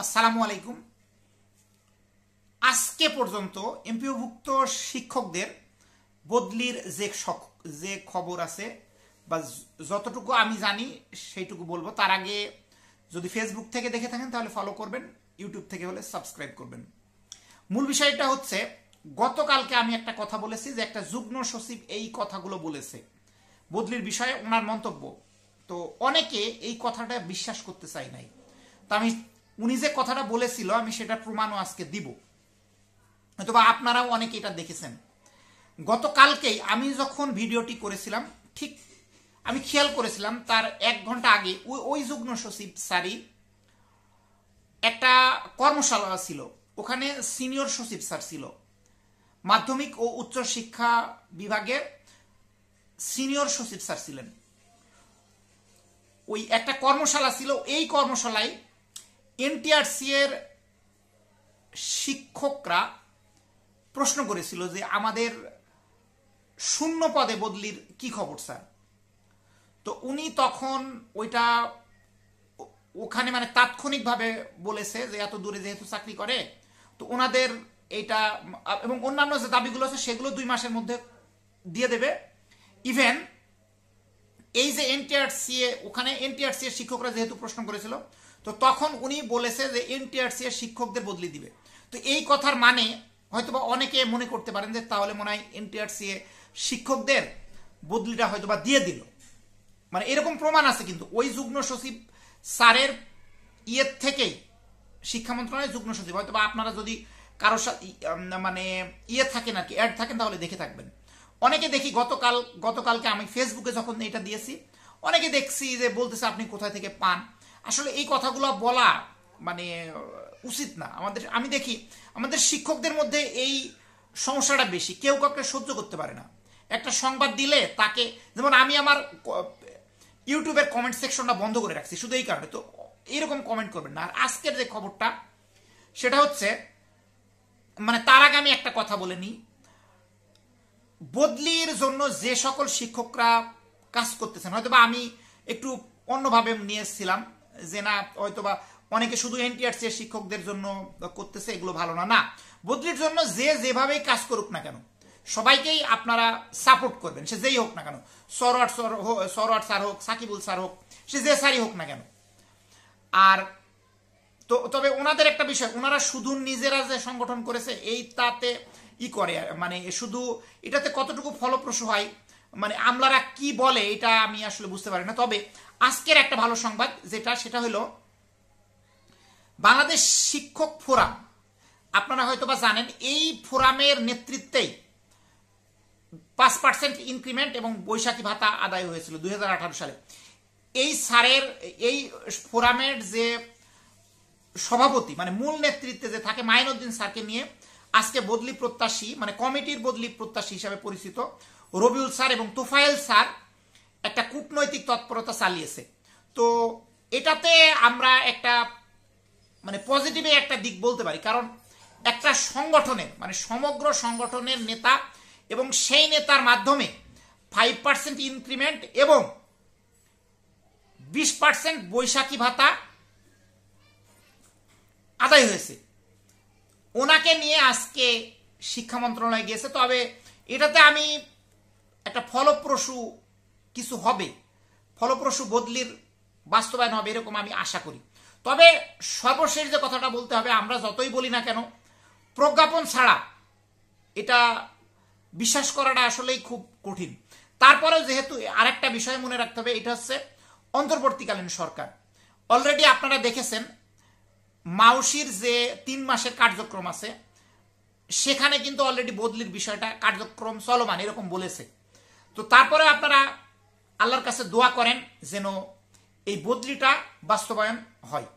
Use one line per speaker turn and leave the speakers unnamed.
আসসালামু আলাইকুম। আজকে পর্যন্ত এমপিওভুক্ত শিক্ষকদের বদলির যে খবর আছে বা যতটুকু আমি জানি সেইটুকু বলবো। তার আগে যদি ফেসবুক থেকে দেখে থাকেন তাহলে ফলো করবেন, ইউটিউব থেকে হলে সাবস্ক্রাইব করবেন। মূল বিষয়টা হচ্ছে, গতকালকে আমি একটা কথা বলেছি যে একটা যুগ্ম সচিব এই কথাগুলো বলেছে বদলির বিষয়ে, ওনার মন্তব্য। তো অনেকে এই কথাটা বিশ্বাস করতে চাই নাই। তো উনি যে কথাটা বলেছিল আমি সেটা প্রমাণও আজকে দিব, অথবা আপনারাও অনেকে এটা দেখেছেন। গতকালকেই আমি যখন ভিডিওটি করেছিলাম, ঠিক আমি খেয়াল করেছিলাম তার 1 ঘন্টা আগে ওই যুগ্ম সচিব স্যারই একটা কর্মশালা ছিল, ওখানে সিনিয়র সচিব স্যার ছিল, মাধ্যমিক ও উচ্চ শিক্ষা বিভাগের সিনিয়র সচিব স্যার ছিলেন। ওই একটা কর্মশালা ছিল, এই কর্মশালায় এনটিআরসি এর শিক্ষকরা প্রশ্ন করেছিল যে আমাদের শূন্য পদে বদলির কি খবর স্যার। তো উনি তখন ওখানে মানে তাৎক্ষণিকভাবে বলেছে যে এত দূরে যেহেতু চাকরি করে তো ওনাদের এইটা এবং অন্যান্য যে দাবিগুলো আছে সেগুলো 2 মাসের মধ্যে দিয়ে দেবে। ইভেন এই যে এনটিআরসি ওখানে এনটিআরসি এর শিক্ষকরা যেহেতু প্রশ্ন করেছিল, তো তখন উনি বলেছে যে এনটিআরসি এর শিক্ষকদের বদলি দিবে। তো এই কথার মানে হয়তোবা অনেকে মনে করতে পারেন যে তাহলে মনে হয় এনটিআরসি শিক্ষকদের বদলিটা হয়তোবা দিয়ে দিল, মানে এরকম প্রমাণ আছে। কিন্তু ওই যুগ্ম সচিব স্যারের থেকেই শিক্ষা মন্ত্রণালয়ের যুগ্ম সচিব, হয়তোবা আপনারা যদি কারোর সাথে মানে থাকেন আর কি, অ্যাড থাকেন তাহলে দেখে থাকবেন। অনেকে দেখি গতকালকে আমি ফেসবুকে যখন এটা দিয়েছি, অনেকে দেখছি যে বলতেছে আপনি কোথায় থেকে পান। আসলে এই কথাগুলো বলা মানে উচিত না আমাদের। আমি দেখি আমাদের শিক্ষকদের মধ্যে এই সমস্যাটা বেশি, কেউ কাউকে সহ্য করতে পারে না। একটা সংবাদ দিলে তাকে, যেমন আমি আমার ইউটিউবের কমেন্ট সেকশনটা বন্ধ করে রাখছি শুধু এই কারণে। তো এইরকম কমেন্ট করবেন না। আর আজকের যে খবরটা সেটা হচ্ছে, মানে তার আগে আমি একটা কথা বলে নিই, বদলির জন্য যে সকল শিক্ষকরা কাজ করতেছেন, হয়তোবা আমি একটু অন্যভাবে নিয়েছিলাম যে না হয়তোবা অনেকে শুধু এনটিআরসি এর শিক্ষকদের জন্য করতেছে, এগুলো ভালো না। না, বদলির জন্য যে যেভাবেই কাজ করুক না কেন সবাইকেই আপনারা সাপোর্ট করবেন, সে যেই হোক না কেন, সরওয়ার স্যার হোক, সাকিবুল স্যার হোক, সে যে স্যারই হোক না কেন। আর তো তবে ওনাদের একটা বিষয়, ওনারা শুধু নিজেরা যে সংগঠন করেছে তাতে করে, মানে শুধু এটাতে কতটুকু ফলপ্রসূ হয়, মানে আমলারা কি বলে এটা আমি আসলে বুঝতে পারি না। তবে আজকের একটা ভালো সংবাদ সেটা হলো বাংলাদেশ শিক্ষক ফোরাম, আপনারা হয়তোবা জানেন এই ফোরামের নেতৃত্বেই 5% ইনক্রিমেন্ট এবং বৈশাখী ভাতা আদায় হয়েছিল 2018 সালে। এই স্যারের এই ফোরামের যে সভাপতি মানে মূল নেতৃত্বে যে থাকে মাইনুদ্দিন স্যারকে নিয়ে আজকে বদলি প্রত্যাশী, মানে কমিটির বদলি প্রত্যাশী হিসাবে পরিচিত রবিউল স্যার এবং তোফায়েল স্যার একটা কূটনৈতিক তৎপরতা চালিয়েছে। তো এটাতে আমরা একটা মানে পজিটিভে একটা দিক বলতে পারি, কারণ একটা সংগঠনের মানে সমগ্র সংগঠনের নেতা এবং সেই নেতার মাধ্যমে 5% ইনক্রিমেন্ট এবং 20% বৈশাখী ভাতা আদায় হয়েছে। ওনাকে নিয়ে আজকে শিক্ষা মন্ত্রণালয় গিয়েছে। তবে এটাতে আমি একটা ফলপ্রসূ কিছু হবে, ফলপ্রসূ বদলির বাস্তবায়ন হবে এরকম আমি আশা করি। তবে সর্বশেষ যে কথাটা বলতে হবে, আমরা যতই বলি না কেন প্রজ্ঞাপন ছাড়া এটা বিশ্বাস করাটা আসলেই খুব কঠিন। তারপরেও যেহেতু আরেকটা বিষয় মনে রাখতে হবে, এটা হচ্ছে অন্তর্বর্তীকালীন সরকার। অলরেডি আপনারা দেখেছেন মাউসির যে 3 মাসের কার্যক্রম আছে সেখানে কিন্তু অলরেডি বদলির বিষয়টা কার্যক্রম চলমান এরকম বলেছে। তো তারপরে আপনারা আল্লাহর কাছে দোয়া করেন যেন এই বদলিটা বাস্তবায়ন হয়।